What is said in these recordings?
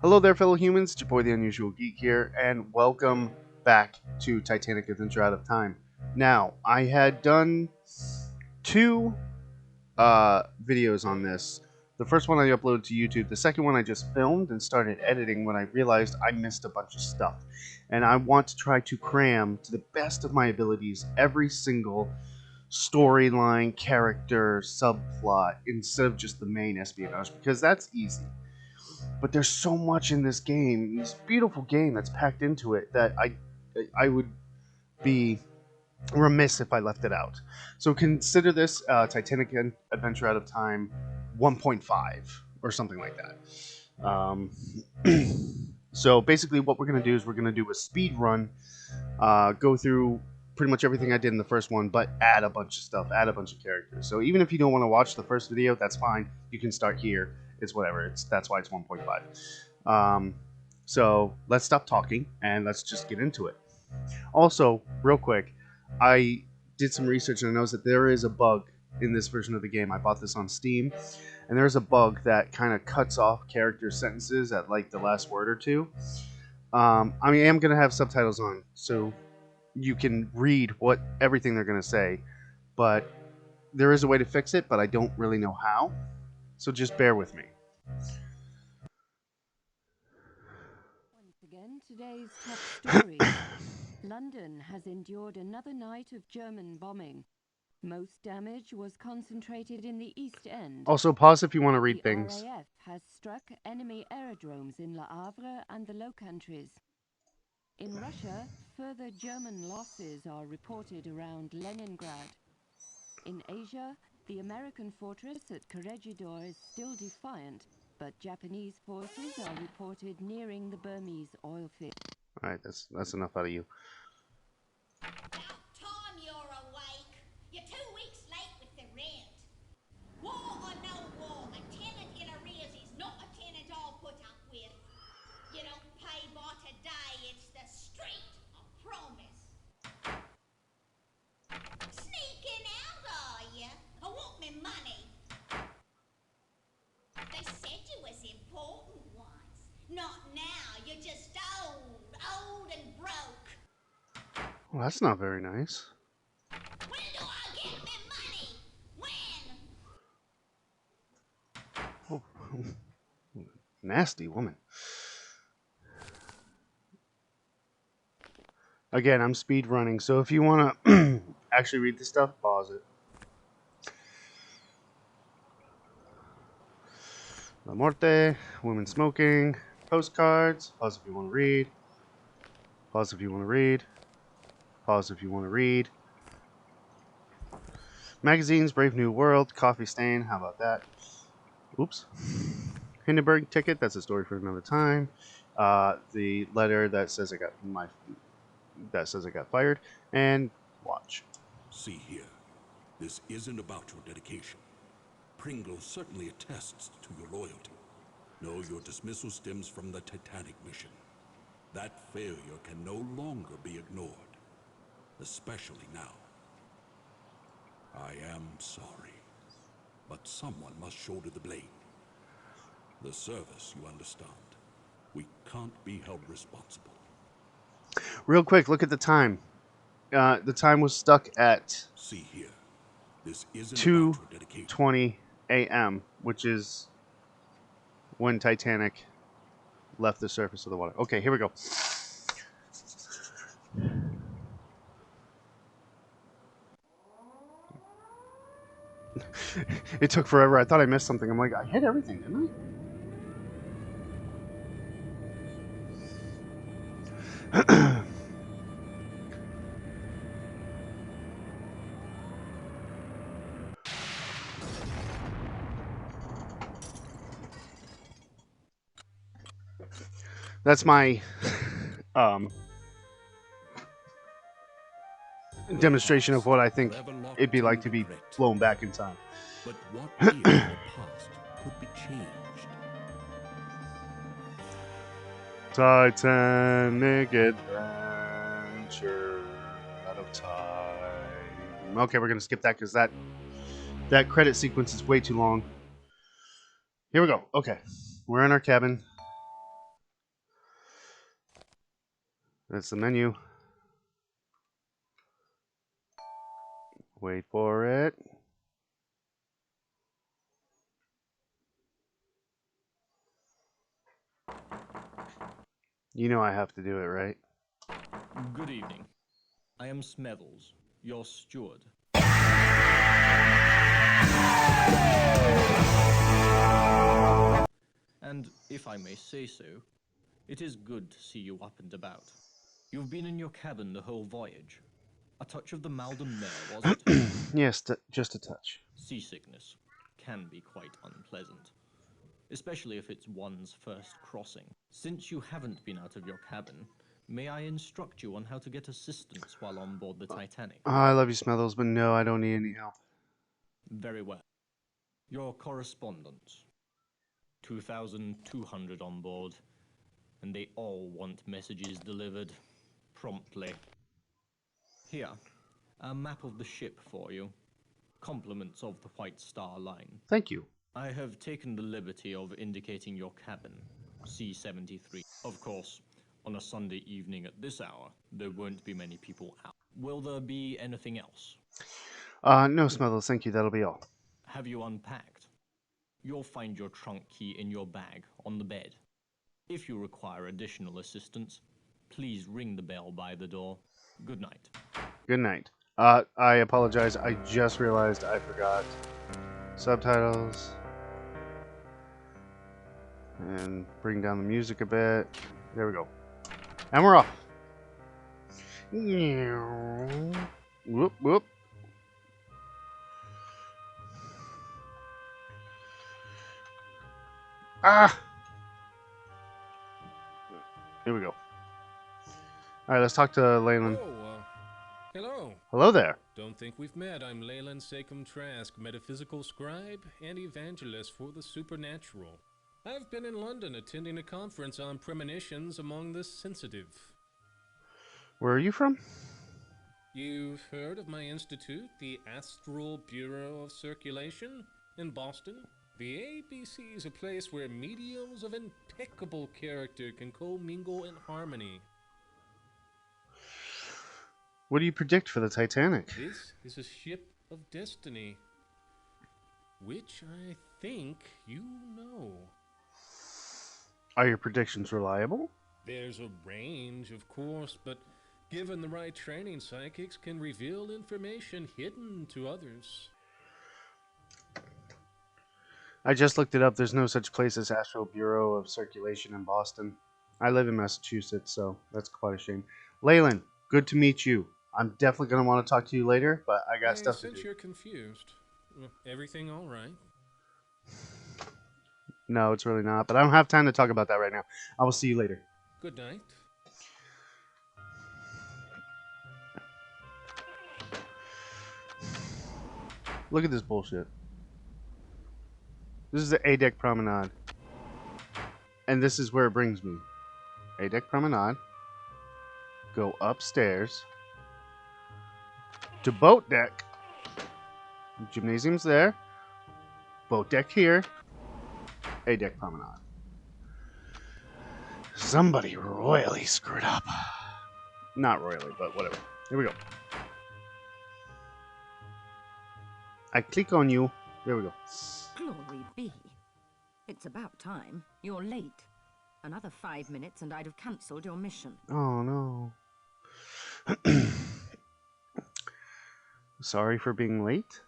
Hello there, fellow humans. It's your boy, the Unusual Geek here, and welcome back to Titanic Adventure Out of Time. Now, I had done two videos on this. The first one I uploaded to YouTube. The second one I just filmed and started editing when I realized I missed a bunch of stuff. And I want to try to cram, to the best of my abilities, every single storyline, character, subplot, instead of just the main espionage, because that's easy. But there's so much in this game, this beautiful game that's packed into it, that I would be remiss if I left it out. So consider this Titanic Adventure Out of Time 1.5 or something like that. So basically, what we're going to do is we're going to do a speed run, go through pretty much everything I did in the first one, but add a bunch of stuff, add a bunch of characters. So even if you don't want to watch the first video, that's fine. You can start here. It's whatever. That's why it's 1.5. So let's stop talking and let's just get into it. Also, real quick, I did some research and I noticed that there is a bug in this version of the game. I bought this on Steam, and there's a bug that kind of cuts off character sentences at like the last word or two. I am gonna have subtitles on, so you can read everything they're gonna say, but there is a way to fix it, but I don't really know how. So just bear with me. Once again, today's top story. London has endured another night of German bombing. Most damage was concentrated in the East End. Also, pause if you want to read The things. RAF has struck enemy aerodromes in Le Havre and the Low Countries. In Russia, further German losses are reported around Leningrad. In Asia, the American fortress at Corregidor is still defiant, but Japanese forces are reported nearing the Burmese oil field. Alright, that's enough out of you. About time you're awake. You're 2 weeks late with the rent. War or no war, a tenant in arrears is not a tenant I'll put up with. You don't pay by today, it's the street, I promise. Sneaking out, are you? I want me money. They said you was important once. Not now, you're just old and broke. Well, that's not very nice. When do I get me money? When? Oh, nasty woman. Again, I'm speed running, so if you want to actually read the stuff, pause it. La Morte, women smoking, postcards, pause if you want to read, pause if you want to read, pause if you want to read. Magazines, Brave New World, Coffee Stain, how about that? Oops. Hindenburg ticket, that's a story for another time. The letter that says I got fired, and watch. See here, this isn't about your dedication. Pringle certainly attests to your loyalty. No, your dismissal stems from the Titanic mission. That failure can no longer be ignored, especially now. I am sorry, but someone must shoulder the blame. The service, you understand. We can't be held responsible. Real quick, look at the time. The time was stuck at See here, this isn't about your dedication. 2:20 a.m., which is when Titanic left the surface of the water. Okay, here we go. It took forever. I thought I missed something. I'm like, I hit everything, didn't I? That's my demonstration of what I think it'd be like to be flown back in time. But what if the past could be changed? Titanic Adventure Out of Time. Okay, we're gonna skip that because that credit sequence is way too long. Here we go. Okay, we're in our cabin. That's the menu. Wait for it. You know I have to do it, right? Good evening. I am Smethels, your steward. And if I may say so, it is good to see you up and about. You've been in your cabin the whole voyage. A touch of the mal de mer, was it? Yes, just a touch. Seasickness can be quite unpleasant, especially if it's one's first crossing. Since you haven't been out of your cabin, may I instruct you on how to get assistance while on board the Titanic? Oh, I love you, Smethels, but no, I don't need any help. Very well. Your correspondence. 2,200 on board, and they all want messages delivered promptly. Here, a map of the ship for you. Compliments of the White Star Line. Thank you. I have taken the liberty of indicating your cabin, C-73. Of course, on a Sunday evening at this hour, there won't be many people out. Will there be anything else? No, Smethels, thank you. That'll be all. Have you unpacked? You'll find your trunk key in your bag on the bed. If you require additional assistance, please ring the bell by the door. Good night. Good night. I apologize. I just realized I forgot subtitles. And bring down the music a bit. There we go. And we're off. Whoop, whoop. Ah! Here we go. Alright, let's talk to Leyland. Oh, hello. Hello there. Don't think we've met. I'm Leyland Sachem Trask, metaphysical scribe and evangelist for the supernatural. I've been in London attending a conference on premonitions among the sensitive. Where are you from? You've heard of my institute, the Astral Bureau of Circulation, in Boston? The ABC is a place where mediums of impeccable character can commingle in harmony. What do you predict for the Titanic? This is a ship of destiny, which I think you know. Are your predictions reliable? There's a range, of course, but given the right training, psychics can reveal information hidden to others. I just looked it up. There's no such place as Astral Bureau of Circulation in Boston. I live in Massachusetts, so that's quite a shame. Leyland, good to meet you. I'm definitely going to want to talk to you later, but I got stuff to do. Since you're confused, everything all right? No, it's really not, but I don't have time to talk about that right now. I will see you later. Good night. Look at this bullshit. This is the A-Deck Promenade. And this is where it brings me. A-Deck Promenade. Go upstairs. To boat deck. Gymnasium's there. Boat deck here. A-Deck Promenade. Somebody royally screwed up. Not royally, but whatever. Here we go. I click on you. There we go. Glory be. It's about time. You're late. Another 5 minutes and I'd have cancelled your mission. Oh, no. Sorry for being late?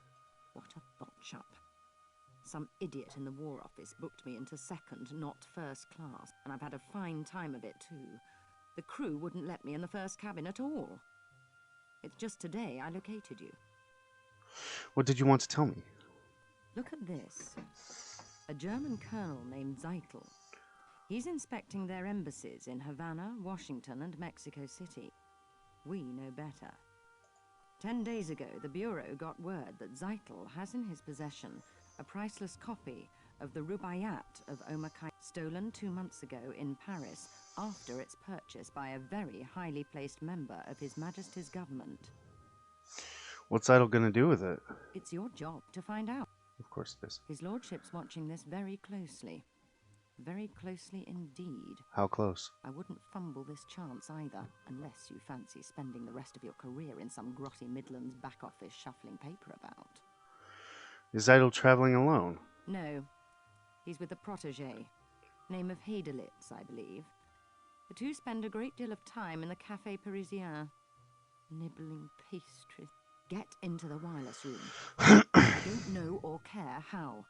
What a botch-up. Some idiot in the War Office booked me into second, not first class, and I've had a fine time of it, too. The crew wouldn't let me in the first cabin at all. It's just today I located you. What did you want to tell me? Look at this. A German colonel named Zeitel. He's inspecting their embassies in Havana, Washington, and Mexico City. We know better. 10 days ago, the Bureau got word that Zeitel has in his possession a priceless copy of the Rubaiyat of Omar Khayyam, stolen 2 months ago in Paris after its purchase by a very highly placed member of His Majesty's government. What's Idol gonna do with it? It's your job to find out. Of course it is. His Lordship's watching this very closely. Very closely indeed. How close? I wouldn't fumble this chance either, unless you fancy spending the rest of your career in some grotty Midlands back office shuffling paper about. Is Idle traveling alone? No, he's with a protege, name of Heidelitz, I believe. The two spend a great deal of time in the Café Parisien, nibbling pastries. Get into the wireless room. I don't know or care how.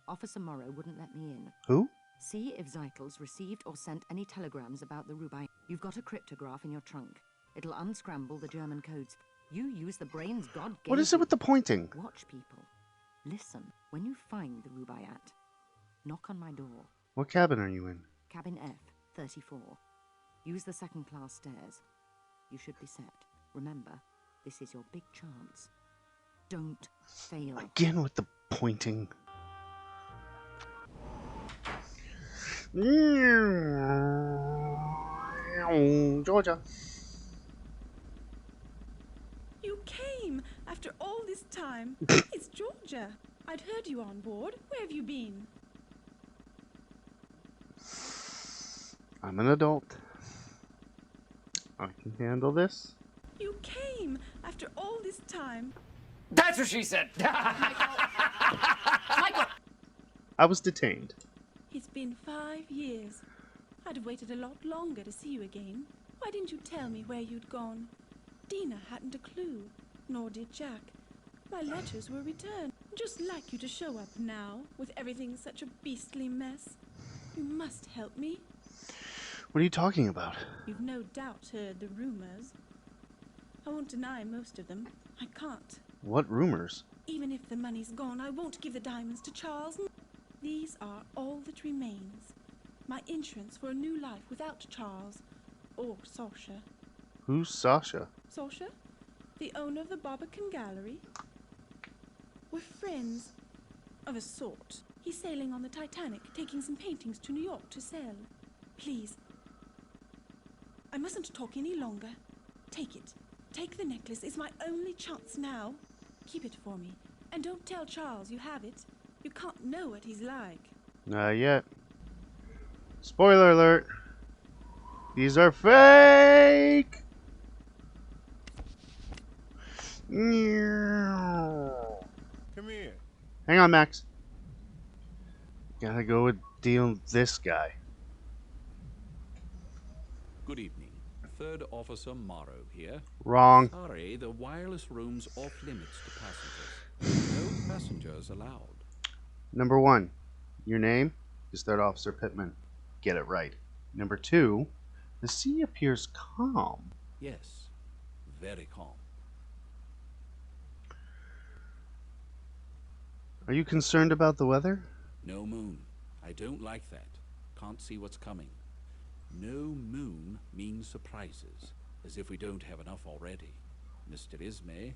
Officer Morrow wouldn't let me in. Who? See if Zeitels received or sent any telegrams about the Rubai. You've got a cryptograph in your trunk. It'll unscramble the German codes. You use the brains God gave you. What is it with the pointing? Watch people. Listen. When you find the Rubaiyat, knock on my door. What cabin are you in? Cabin F, 34. Use the second-class stairs. You should be set. Remember, this is your big chance. Don't fail. Again with the pointing. Georgia. You came after all this time. It's Georgia. I'd heard you on board. Where have you been? I'm an adult. I can handle this. You came after all this time. That's what she said. Michael! I was detained. It's been 5 years. I'd have waited a lot longer to see you again. Why didn't you tell me where you'd gone? Dina hadn't a clue, nor did Jack. My letters were returned. Just like you to show up now, with everything such a beastly mess. You must help me. What are you talking about? You've no doubt heard the rumors. I won't deny most of them. I can't. What rumors? Even if the money's gone, I won't give the diamonds to Charles. These are all that remains. My insurance for a new life without Charles or Sasha. Who's Sasha? Sasha? The owner of the Barbican Gallery? We're friends. Of a sort. He's sailing on the Titanic, taking some paintings to New York to sell. Please. I mustn't talk any longer. Take it. Take the necklace. It's my only chance now. Keep it for me. And don't tell Charles you have it. You can't know what he's like. Not yet. Spoiler alert. These are fake! Come here. Hang on, Max. Gotta go with deal with this guy. Good evening. Third Officer Morrow here. Wrong. Sorry, the wireless room's off limits to passengers. No passengers allowed. Number 1, your name is Third Officer Pittman. Get it right. Number 2, the sea appears calm. Yes, very calm. Are you concerned about the weather? No moon. I don't like that. Can't see what's coming. No moon means surprises, as if we don't have enough already. Mr. Ismay,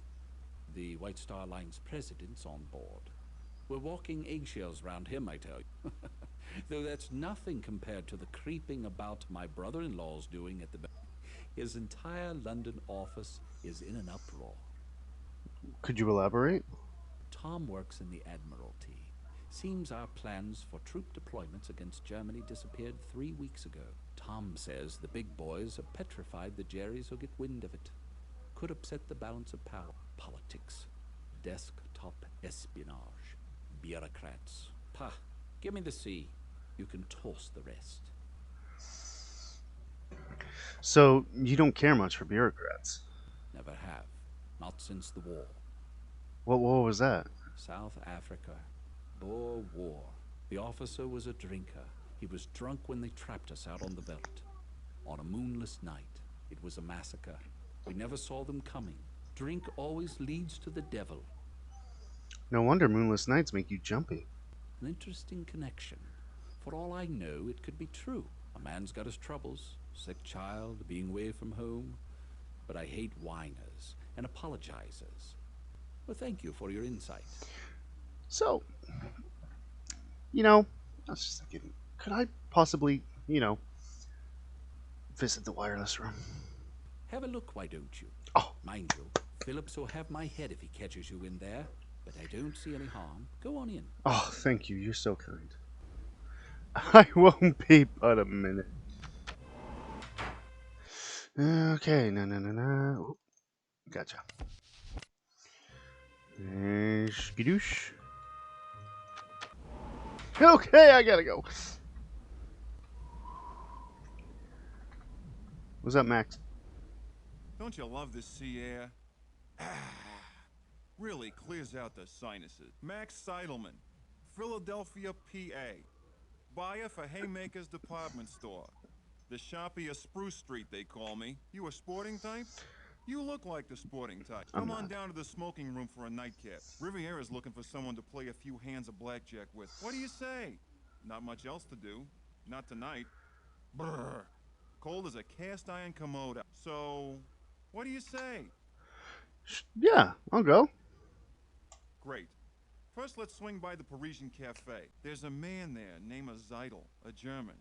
the White Star Line's president's on board. We're walking eggshells round him, I tell you. Though that's nothing compared to the creeping about my brother-in-law's doing at the back. His entire London office is in an uproar. Could you elaborate? Tom works in the Admiralty. Seems our plans for troop deployments against Germany disappeared 3 weeks ago. Tom says the big boys are petrified the Jerrys will get wind of it. Could upset the balance of power. Politics. Desktop espionage. Bureaucrats. Pah, give me the sea. You can toss the rest. So, you don't care much for bureaucrats? Never have. Not since the war. What war was that? South Africa. Boer War. The officer was a drinker. He was drunk when they trapped us out on the veldt. On a moonless night. It was a massacre. We never saw them coming. Drink always leads to the devil. No wonder moonless nights make you jumpy. An interesting connection. For all I know, it could be true. A man's got his troubles. Sick child, being away from home. But I hate whiners and apologizers. Well, thank you for your insight. So, I was just thinking, could I possibly, visit the wireless room? Have a look, why don't you? Oh. Mind you, Phillips will have my head if he catches you in there. But I don't see any harm. Go on in. Oh, thank you. You're so kind. I won't be but a minute. Okay, no. Oop, gotcha. Skidoosh. Okay, I gotta go. What's up, Max? Don't you love this sea air? Really clears out the sinuses. Max Seidelman, Philadelphia, PA. Buyer for Haymaker's Department Store. The Sharpie of Spruce Street, they call me. You a sporting type? You look like the sporting type. I'm Come not. on down to the smoking room for a nightcap. Riviera's looking for someone to play a few hands of blackjack with. What do you say? Not much else to do. Not tonight. Brr. Cold as a cast iron commode. So, what do you say? Yeah, I'll go. Great. First, let's swing by the Parisian Cafe. There's a man there named Zeidel, a German.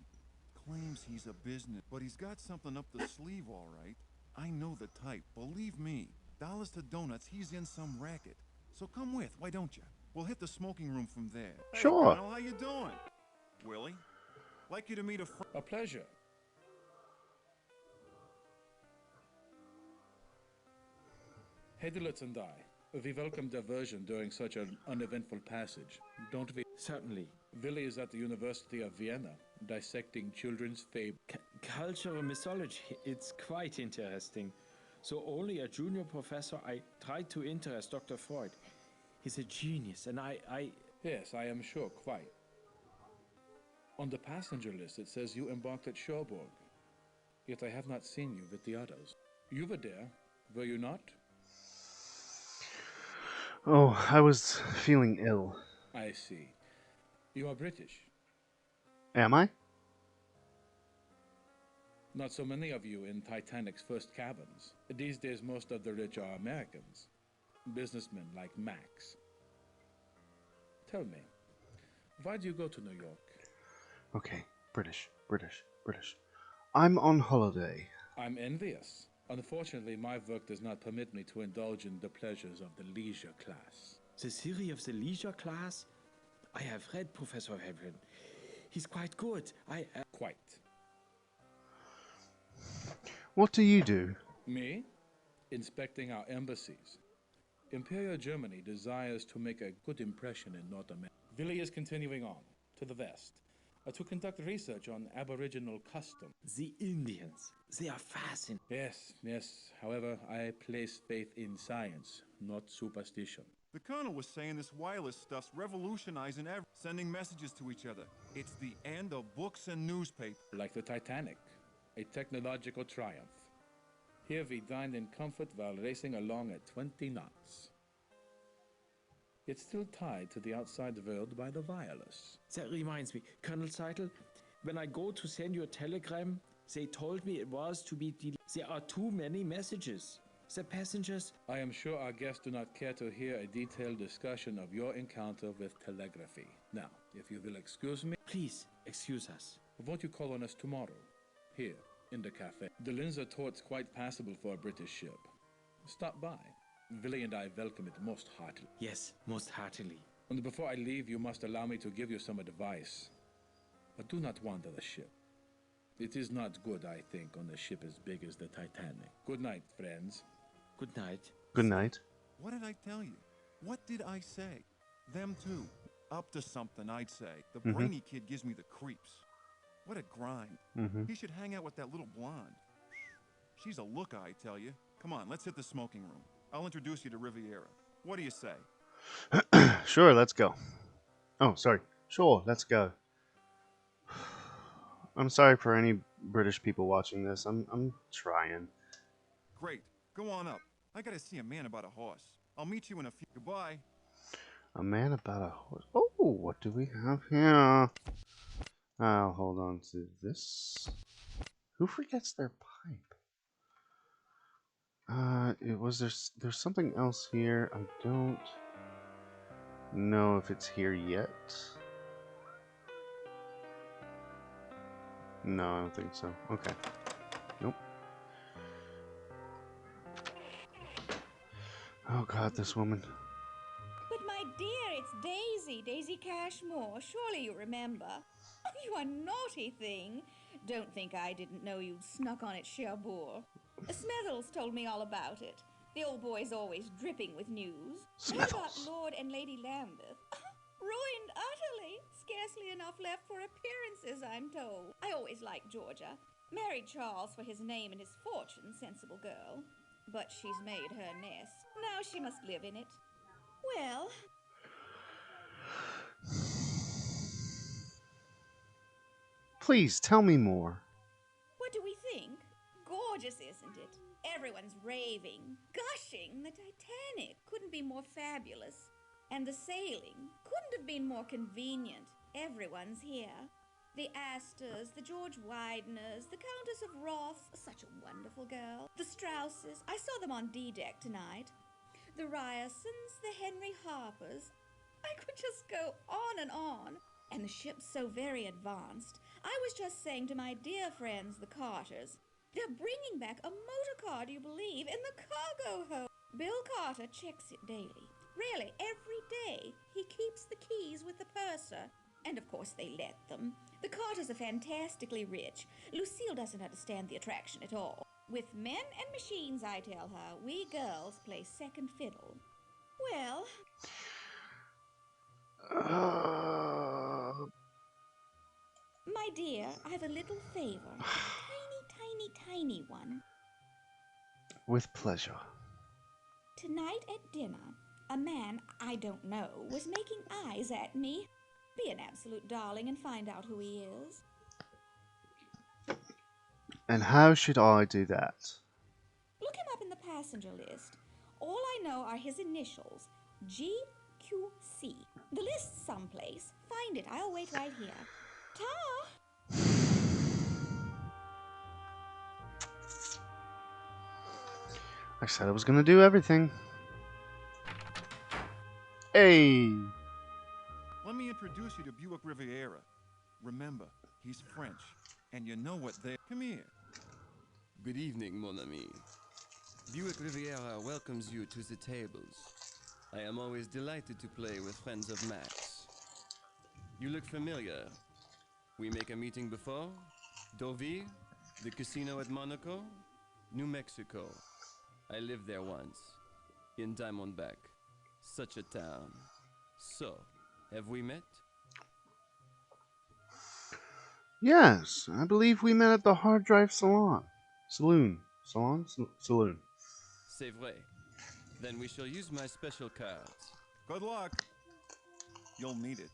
Claims he's a business, but he's got something up the sleeve, all right. I know the type, believe me. Dollars to donuts, he's in some racket. So come with, why don't you? We'll hit the smoking room from there. Sure. Hey, Colonel, how you doing? Willie? Like you to meet a friend. A pleasure. Hedulitz and I, we welcome diversion during such an uneventful passage, don't we? Certainly. Willi is at the University of Vienna, dissecting children's fable. Cultural mythology, it's quite interesting. So only a junior professor, I tried to interest Dr. Freud. He's a genius, and I... Yes, I am sure, quite. On the passenger list, it says you embarked at Cherbourg. Yet I have not seen you with the others. You were there, were you not? Oh, I was feeling ill. I see. You are British. Am I? Not so many of you in Titanic's first cabins. These days, most of the rich are Americans. Businessmen like Max. Tell me, why do you go to New York? Okay, British. I'm on holiday. I'm envious. Unfortunately, my work does not permit me to indulge in the pleasures of the leisure class. The theory of the leisure class? I have read Professor Hebron. He's quite good. Quite. What do you do? Me? Inspecting our embassies. Imperial Germany desires to make a good impression in North America. Willi is continuing on, to the west, to conduct research on Aboriginal custom. The Indians. They are fascinating. Yes. However, I place faith in science, not superstition. The Colonel was saying this wireless stuff's revolutionizing sending messages to each other. It's the end of books and newspapers. Like the Titanic, a technological triumph. Here we dined in comfort while racing along at 20 knots. Yet still tied to the outside world by the wireless. That reminds me, Colonel Seidel, when I go to send you a telegram, they told me it was to be There are too many messages. The passengers... I am sure our guests do not care to hear a detailed discussion of your encounter with telegraphy. Now, if you will excuse me... Please, excuse us. Won't you call on us tomorrow? Here, in the cafe. The Linzer Tort's quite passable for a British ship. Stop by. Willi and I welcome it most heartily. Yes, most heartily. And before I leave, you must allow me to give you some advice. But do not wander the ship. It is not good, I think, on a ship as big as the Titanic. Good night, friends. Good night. Good night. What did I tell you? What did I say? Them too. Up to something, I'd say. The brainy kid gives me the creeps. What a grind. He should hang out with that little blonde. She's a looker, I tell you. Come on, let's hit the smoking room. I'll introduce you to Riviera. What do you say? Sure, let's go. Oh, sorry. Sure, let's go. I'm sorry for any British people watching this. I'm trying. Great. Go on up. I gotta see a man about a horse. I'll meet you in a few. Goodbye. A man about a horse. Oh, what do we have here? I'll hold on to this. Who forgets their pipe? There's something else here. I don't know if it's here yet. No, I don't think so. Okay. Nope. Oh God, this woman. But my dear, it's Daisy Cashmore. Surely you remember. You a naughty thing. Don't think I didn't know you'd snuck on at Cherbourg. Smethels told me all about it. The old boy's always dripping with news. Heard about Smethels. Lord and Lady Lambeth. Ruined utterly. Scarcely enough left for appearances, I'm told. I always liked Georgia. Married Charles for his name and his fortune, sensible girl. But she's made her nest. Now she must live in it. Well, Please tell me more. what do we think? Gorgeous, isn't it? Everyone's raving, gushing. The Titanic couldn't be more fabulous. And the sailing couldn't have been more convenient. Everyone's here. The Astors, the George Wideners, the Countess of Ross, such a wonderful girl. The Strausses, I saw them on D-deck tonight. The Ryersons, the Henry Harpers. I could just go on and on. And the ship's so very advanced. I was just saying to my dear friends, the Carters, they're bringing back a motor car, do you believe, in the cargo hold. Bill Carter checks it daily. Really, every day. He keeps the keys with the purser. And of course they let them. The Carters are fantastically rich. Lucille doesn't understand the attraction at all. With men and machines, I tell her, we girls play second fiddle. Well, my dear, I have a little favor. Tiny one. With pleasure. Tonight at dinner, a man I don't know was making eyes at me. Be an absolute darling and find out who he is. And how should I do that? Look him up in the passenger list. All I know are his initials, GQC. The list's someplace. Find it. I'll wait right here. Ta! I said I was gonna do everything. Hey! Let me introduce you to Buick Riviera. Remember, he's French, and you know what they... Come here. Good evening, mon ami. Buick Riviera welcomes you to the tables. I am always delighted to play with friends of Max. You look familiar. We make a meeting before? Deauville? The casino at Monaco? New Mexico. I lived there once. In Diamondback. Such a town. So, have we met? Yes, I believe we met at the Hard Drive Salon. Saloon. Saloon. C'est vrai. Then we shall use my special cards. Good luck. You'll need it.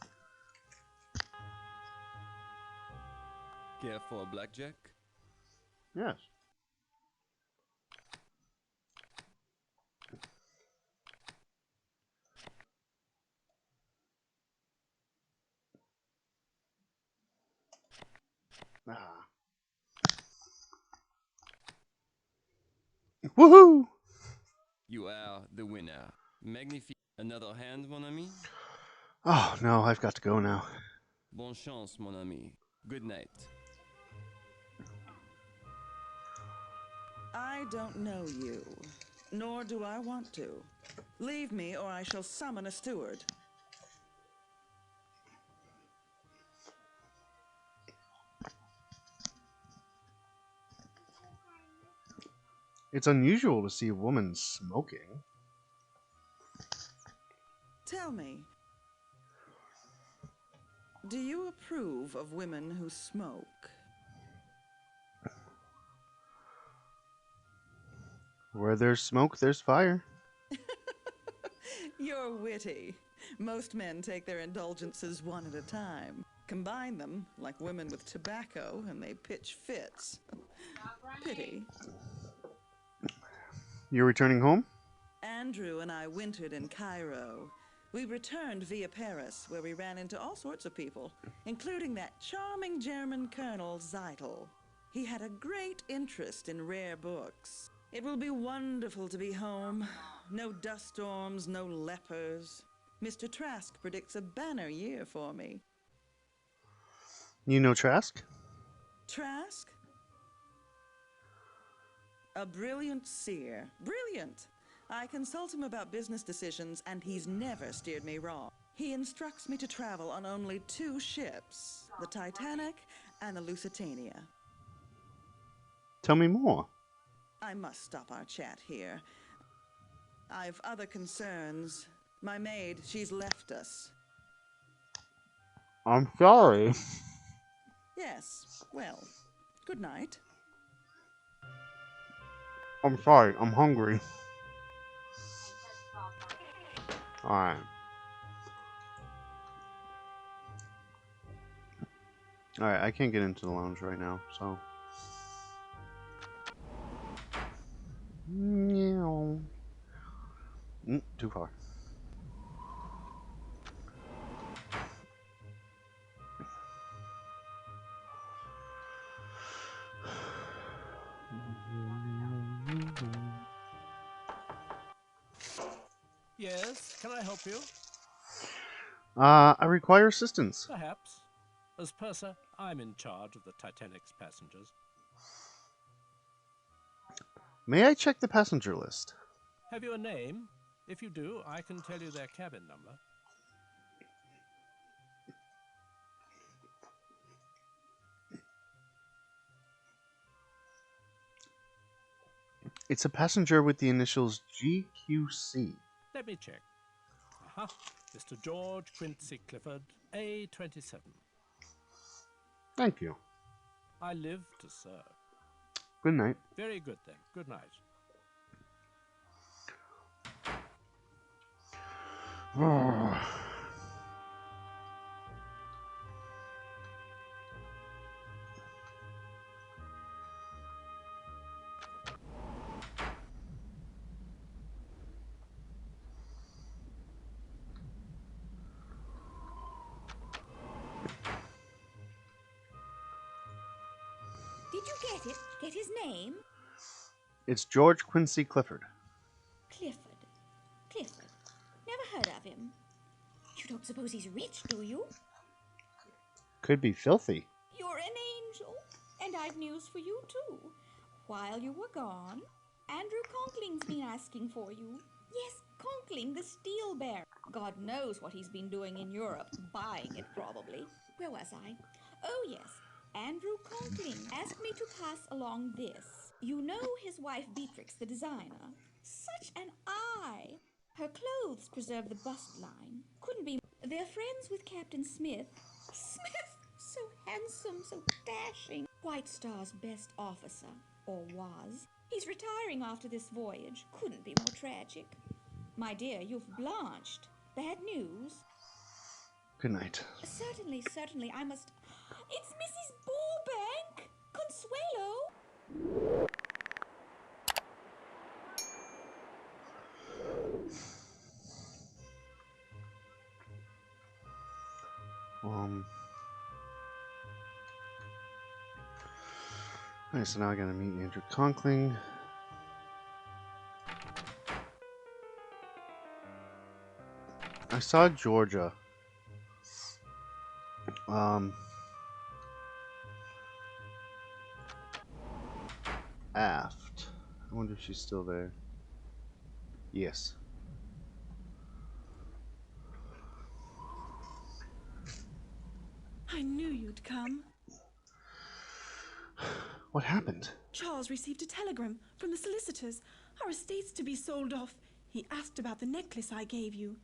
Care for blackjack? Yes. Ah. Woohoo! You are the winner. Magnifique. Another hand, mon ami? Oh, no, I've got to go now. Bonne chance, mon ami. Good night. I don't know you, nor do I want to. Leave me or I shall summon a steward. It's unusual to see a woman smoking. Tell me, do you approve of women who smoke? Where there's smoke, there's fire. You're witty. Most men take their indulgences one at a time. Combine them, like women with tobacco, and they pitch fits. Pity. You're returning home? Andrew and I wintered in Cairo. We returned via Paris, where we ran into all sorts of people, including that charming German Colonel Zeitel. He had a great interest in rare books. It will be wonderful to be home. No dust storms, no lepers. Mr. Trask predicts a banner year for me. You know Trask? Trask? A brilliant seer. Brilliant! I consult him about business decisions, and he's never steered me wrong. He instructs me to travel on only 2 ships. the Titanic, and the Lusitania. Tell me more. I must stop our chat here. I've other concerns. My maid, she's left us. I'm sorry. Yes, well, good night. I'm sorry. I'm hungry. Alright. Alright, I can't get into the lounge right now, so. Meow. Too far. Yes, can I help you? I require assistance. Perhaps. As purser, I'm in charge of the Titanic's passengers. May I check the passenger list? Have you a name? If you do, I can tell you their cabin number. It's a passenger with the initials GQC. Let me check. Aha. Mr. George Quincy Clifford, A27. Thank you. I live to serve. Good night. Very good then. Good night. Did you get it? Get his name? It's George Quincy Clifford. Clifford. Clifford. Never heard of him. You don't suppose he's rich, do you? Could be filthy. You're an angel. And I've news for you, too. While you were gone, Andrew Conkling's been asking for you. Yes, Conkling, the steel bearer. God knows what he's been doing in Europe. Buying it, probably. Where was I? Oh, yes. Andrew Conkling asked me to pass along this. You know his wife Beatrix, the designer. Such an eye! Her clothes preserve the bust line. Couldn't be. They're friends with Captain Smith. Smith! So handsome, so dashing. White Star's best officer, or was. He's retiring after this voyage. Couldn't be more tragic. My dear, you've blanched. Bad news? Good night. Certainly, certainly. I must... It's Mrs. Burbank! Consuelo! Alright, so now I gotta meet Andrew Conkling. I saw Georgia. Aft. I wonder if she's still there. Yes. I knew you'd come. What happened? Charles received a telegram from the solicitors. Our estate's to be sold off. He asked about the necklace I gave you.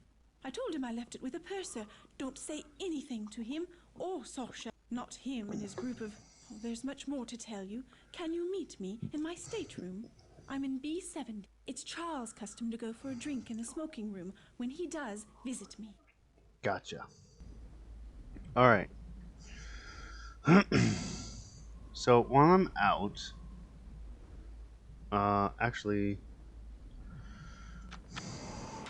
I told him I left it with a purser. Don't say anything to him or Sasha. Not him and his group of... Oh, there's much more to tell you. Can you meet me in my stateroom? I'm in B70. It's Charles' custom to go for a drink in the smoking room. When he does, visit me. Gotcha. Alright. So while I'm out, actually,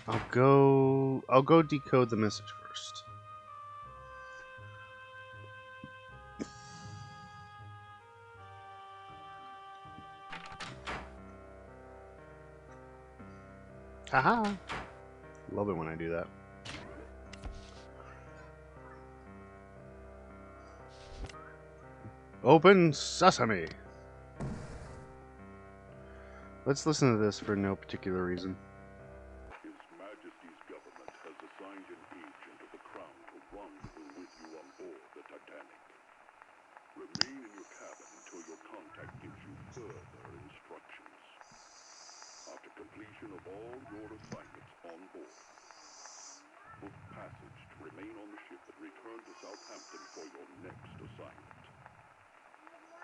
I'll go decode the message first. Haha. Love it when I do that. Open sesame. Let's listen to this for no particular reason. His Majesty's government has assigned an agent of the Crown to rendezvous with you on board the Titanic. Remain in your cabin until your contact gives you further instructions. After completion of all your assignments on board, book passage to remain on the ship and return to Southampton for your next assignment.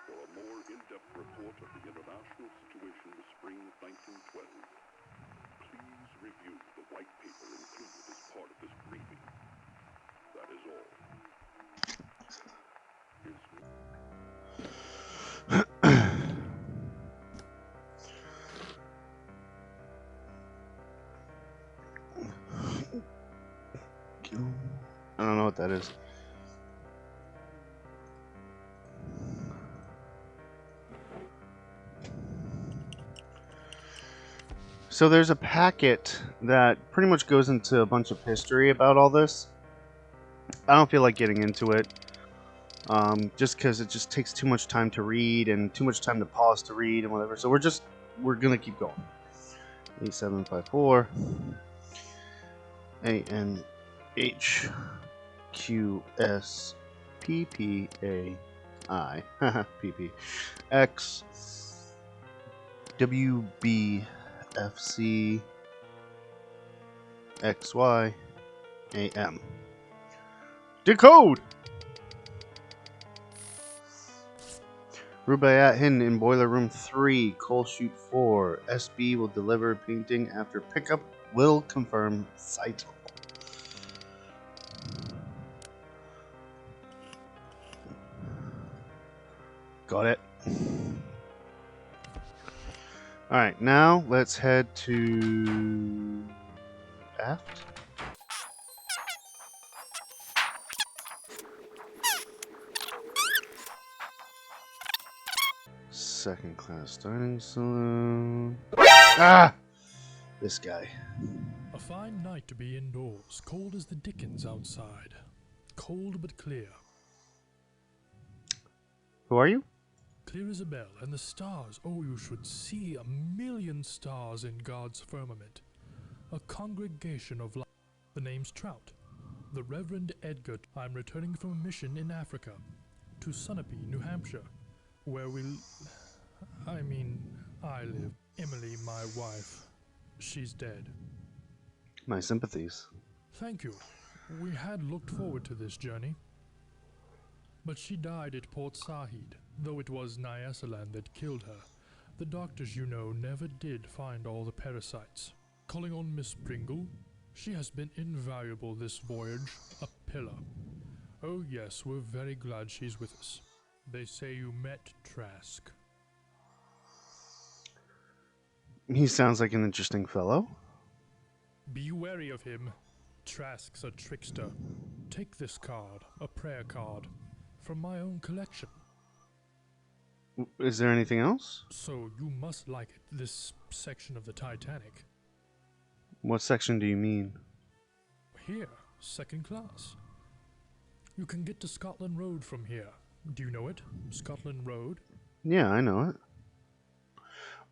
For a more in-depth report of the international situation in the spring of 1912, please review the white paper included as part of this briefing. That is all. I don't know what that is. So there's a packet that pretty much goes into a bunch of history about all this. I don't feel like getting into it, just because it just takes too much time to read and too much time to pause to read and whatever. So we're gonna keep going. 8754 ANH QS PPAI PP X WBFC XY AM. Decode! Rubaiyat hidden in Boiler Room 3, Coal Chute 4. SB will deliver painting after pickup. Will confirm site. Got it. Alright, now let's head to aft. Second class dining saloon. Ah! This guy. A fine night to be indoors, cold as the dickens outside. Cold but clear. Who are you? Clear as a bell, and the stars, oh, you should see 1,000,000 stars in God's firmament. A congregation of light. The name's Trout. The Reverend Edgar. I'm returning from a mission in Africa, to Sunapee, New Hampshire, where I live. Emily, my wife, she's dead. My sympathies. Thank you. We had looked forward to this journey. But she died at Port Said, though it was Nyasaland that killed her. The doctors, you know, never did find all the parasites. Calling on Miss Pringle, she has been invaluable this voyage, a pillar. Oh yes, we're very glad she's with us. They say you met Trask. He sounds like an interesting fellow. Be wary of him. Trask's a trickster. Take this card, a prayer card, from my own collection. Is there anything else? So you must like it, this section of the Titanic. What section do you mean? Here, second class. You can get to Scotland Road from here. Do you know it? Scotland Road? Yeah, I know it.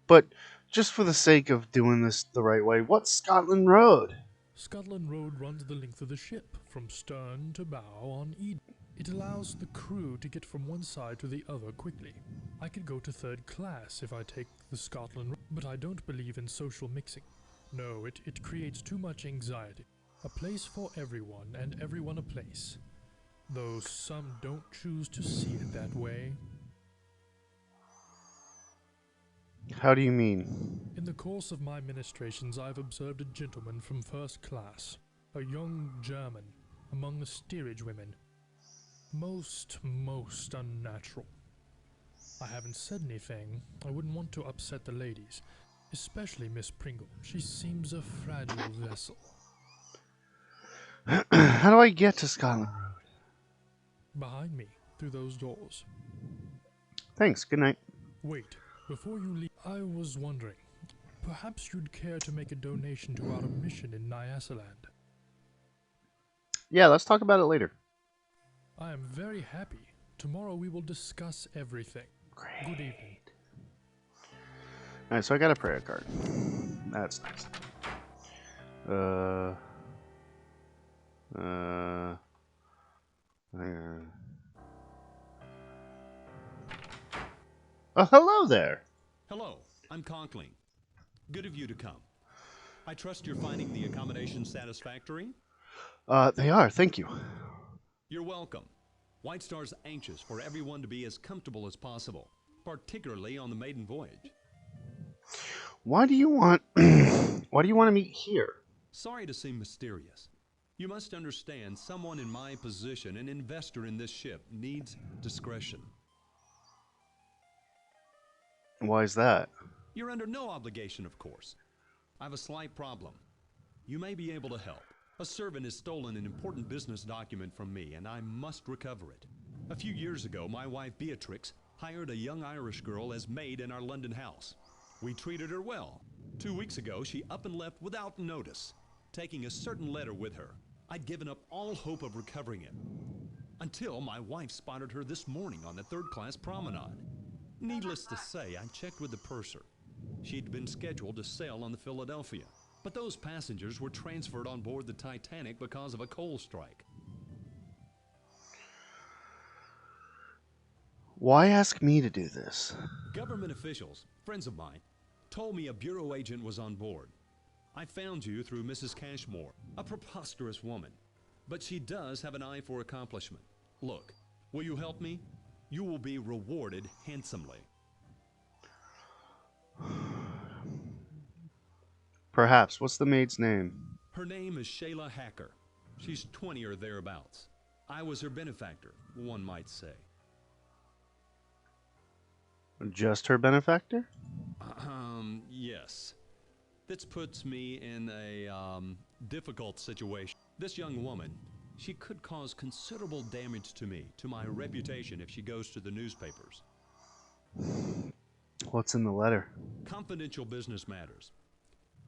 But just for the sake of doing this the right way, what's Scotland Road? Scotland Road runs the length of the ship, from stern to bow on Eden. It allows the crew to get from one side to the other quickly. I could go to third class if I take the Scotland Road, but I don't believe in social mixing. No, it creates too much anxiety. A place for everyone, and everyone a place. Though some don't choose to see it that way. How do you mean? In the course of my ministrations, I've observed a gentleman from first class, a young German, among the steerage women. Most unnatural. I haven't said anything. I wouldn't want to upset the ladies, especially Miss Pringle. She seems a fragile vessel. How do I get to Scotland Road? Behind me, through those doors. Thanks, good night. Wait, before you leave, I was wondering, perhaps you'd care to make a donation to our mission in Nyasaland. Yeah, let's talk about it later. I am very happy. Tomorrow we will discuss everything. Great. Good evening. Alright, so I got a prayer card. That's nice. Hello there. Hello, I'm Conkling. Good of you to come. I trust you're finding the accommodation satisfactory? They are, thank you. You're welcome. White Star's anxious for everyone to be as comfortable as possible, particularly on the maiden voyage. Why do you want why do you want to meet here? Sorry to seem mysterious. You must understand someone in my position, an investor in this ship, needs discretion. Why is that? You're under no obligation, of course. I have a slight problem. You may be able to help. A servant has stolen an important business document from me, and I must recover it. A few years ago, my wife Beatrix hired a young Irish girl as maid in our London house. We treated her well. 2 weeks ago, she up and left without notice, taking a certain letter with her. I'd given up all hope of recovering it, until my wife spotted her this morning on the third-class promenade. Needless to say, I checked with the purser. She'd been scheduled to sail on the Philadelphia, but those passengers were transferred on board the Titanic because of a coal strike. Why ask me to do this? Government officials, friends of mine, told me a bureau agent was on board. I found you through Mrs. Cashmore, a preposterous woman, but she does have an eye for accomplishment. Look, will you help me? You will be rewarded handsomely. Perhaps. What's the maid's name? Her name is Shayla Hacker. She's 20 or thereabouts. I was her benefactor, one might say. Just her benefactor? Yes. This puts me in a difficult situation. This young woman, she could cause considerable damage to me, to my reputation, if she goes to the newspapers. What's in the letter? Confidential business matters.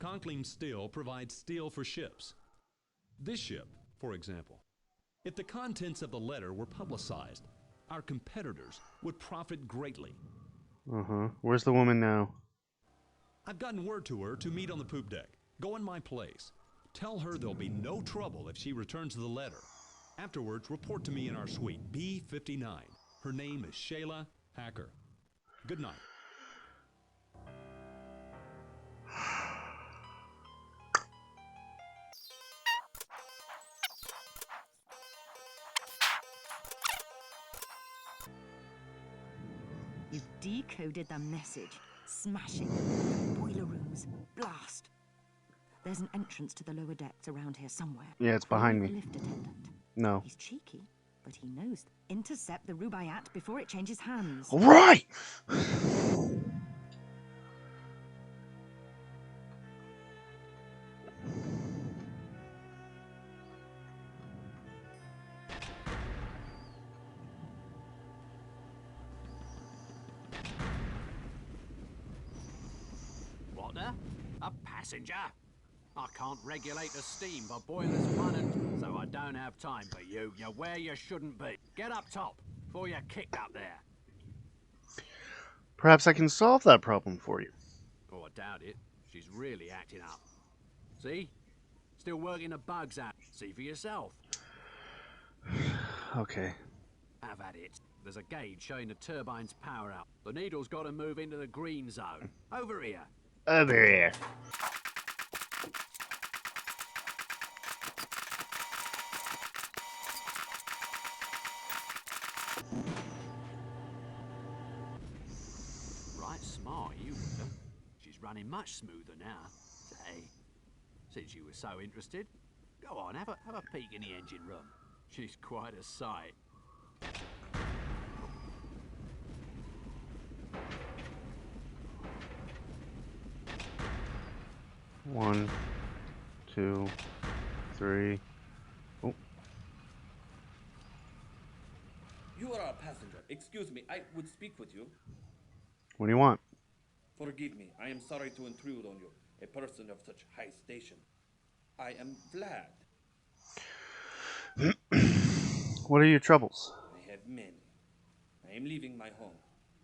Conkling Steel provides steel for ships. This ship, for example. If the contents of the letter were publicized, our competitors would profit greatly. Where's the woman now? I've gotten word to her to meet on the poop deck. Go in my place. Tell her there'll be no trouble if she returns the letter. Afterwards, report to me in our suite, B59. Her name is Shayla Hacker. Good night. You've decoded the message. Smashing. Boiler rooms. Blast. There's an entrance to the lower decks around here somewhere. Yeah, it's behind Find me. the lift attendant. No. He's cheeky, but he knows. Intercept the Rubaiyat before it changes hands. All right! What the? A passenger? I can't regulate the steam for boilers 1 and... So I don't have time for you. You're where you shouldn't be. Get up top before you're kicked up there. Perhaps I can solve that problem for you. Oh, I doubt it. She's really acting up. See? Still working the bugs out. See for yourself. Okay. Have at it. There's a gauge showing the turbine's power out. The needle's got to move into the green zone. Over here. Over here. Right smart, you with her. She's running much smoother now. Hey, since you were so interested, go on, have a peek in the engine room. She's quite a sight. One, two, three. Oh. You are a passenger. Excuse me, I would speak with you. What do you want? Forgive me, I am sorry to intrude on you, a person of such high station. I am Vlad. What are your troubles? I have many. I am leaving my home.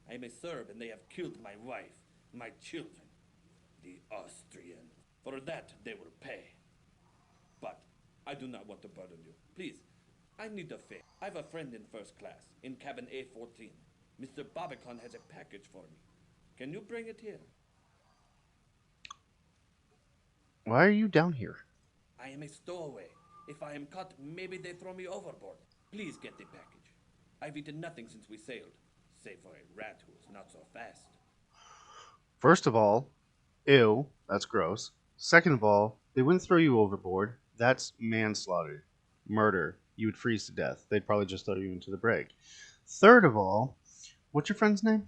I am a Serb and they have killed my wife, my children. The Austrians. For that they will pay. But I do not want to burden you. Please, I need a favor. I have a friend in first class, in cabin A14. Mr. Barbican has a package for me. Can you bring it here? Why are you down here? I am a stowaway. If I am caught, maybe they throw me overboard. Please get the package. I've eaten nothing since we sailed, save for a rat who is not so fast. First of all, ew, that's gross. Second of all, they wouldn't throw you overboard. That's manslaughter. Murder. You would freeze to death. They'd probably just throw you into the brig. Third of all, what's your friend's name?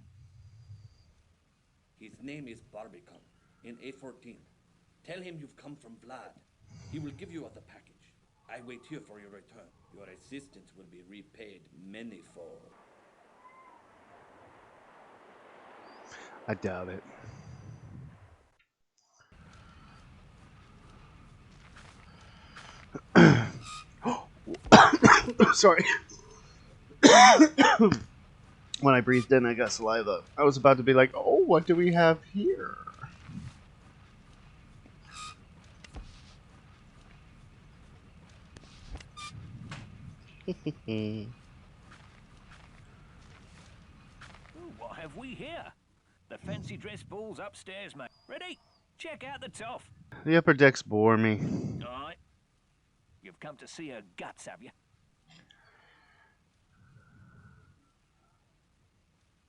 His name is Barbican, in A14. Tell him you've come from Vlad. He will give you the package. I wait here for your return. Your assistance will be repaid manyfold. I doubt it. Sorry. When I breathed in, I got saliva. I was about to be like, oh, what do we have here? Ooh, what have we here? The fancy dress ball's upstairs, mate. Ready? Check out the top. The upper decks bore me. All right. You've come to see her guts, have you?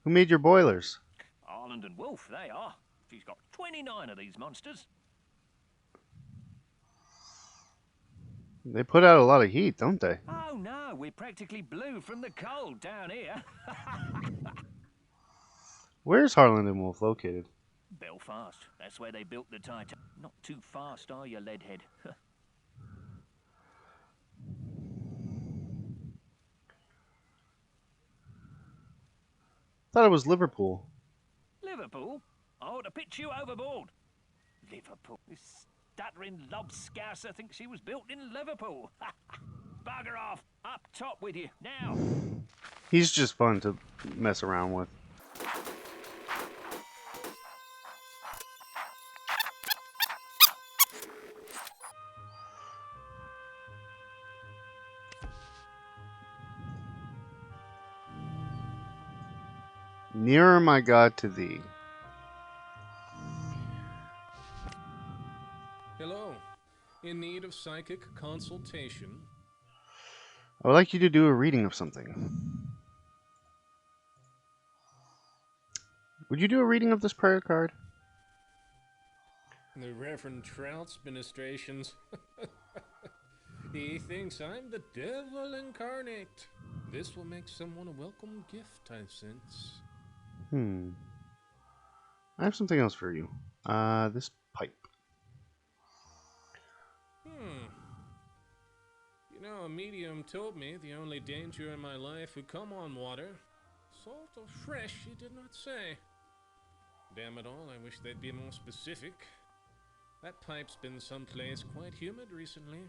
Who made your boilers? Arland and Wolf, they are. She's got 29 of these monsters. They put out a lot of heat, don't they? Oh no, we're practically blue from the cold down here. Where's Harland and Wolf located? Belfast. That's where they built the Titanic. Not too fast, are you, Leadhead? Thought it was Liverpool. Liverpool? I ought to pitch you overboard. Liverpool. This stuttering lobscouser thinks she was built in Liverpool. Bugger off. Up top with you, now. He's just fun to mess around with. Nearer, my God, to thee. Hello. In need of psychic consultation? I would like you to do a reading of something. Would you do a reading of this prayer card? The Reverend Trout's ministrations. He thinks I'm the devil incarnate. This will make someone a welcome gift, I sense. I have something else for you. This pipe. You know, a medium told me the only danger in my life would come on water. Salt or fresh, he did not say. Damn it all, I wish they'd be more specific. That pipe's been someplace quite humid recently.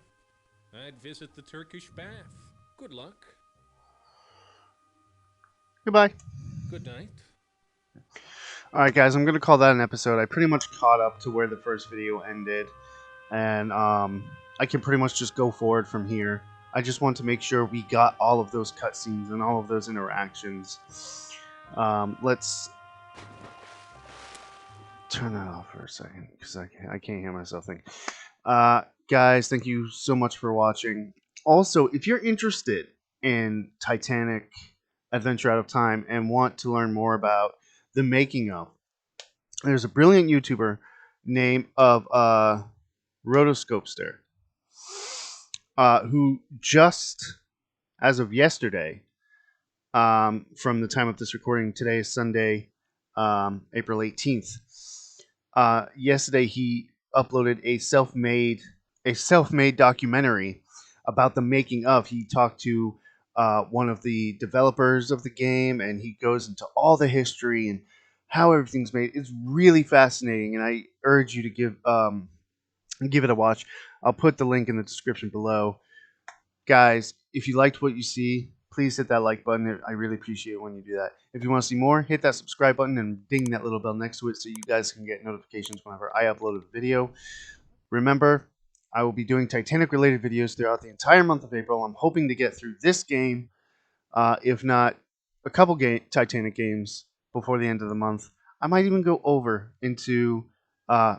I'd visit the Turkish bath. Good luck. Goodbye. Good night. Alright guys, I'm going to call that an episode. I pretty much caught up to where the first video ended. And I can pretty much just go forward from here. I just want to make sure we got all of those cutscenes and all of those interactions. Let's turn that off for a second, because I can't hear myself think. Guys, thank you so much for watching. Also, if you're interested in Titanic Adventure Out of Time and want to learn more about the making of, there's a brilliant YouTuber named Rotoscopester, who just, as of yesterday, from the time of this recording, today is Sunday, April 18th. Yesterday he uploaded a self-made documentary about the making of. He talked to one of the developers of the game, and he goes into all the history and how everything's made. It's really fascinating, and I urge you to give it a watch. I'll put the link in the description below. Guys, if you liked what you see, please hit that like button. I really appreciate it when you do that. If you want to see more, hit that subscribe button and ding that little bell next to it so you guys can get notifications whenever I upload a video. Remember, I will be doing Titanic-related videos throughout the entire month of April. I'm hoping to get through this game, if not a couple Titanic games before the end of the month. I might even go over into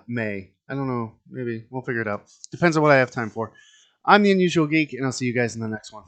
May. I don't know. Maybe we'll figure it out. Depends on what I have time for. I'm the Unusual Geek, and I'll see you guys in the next one.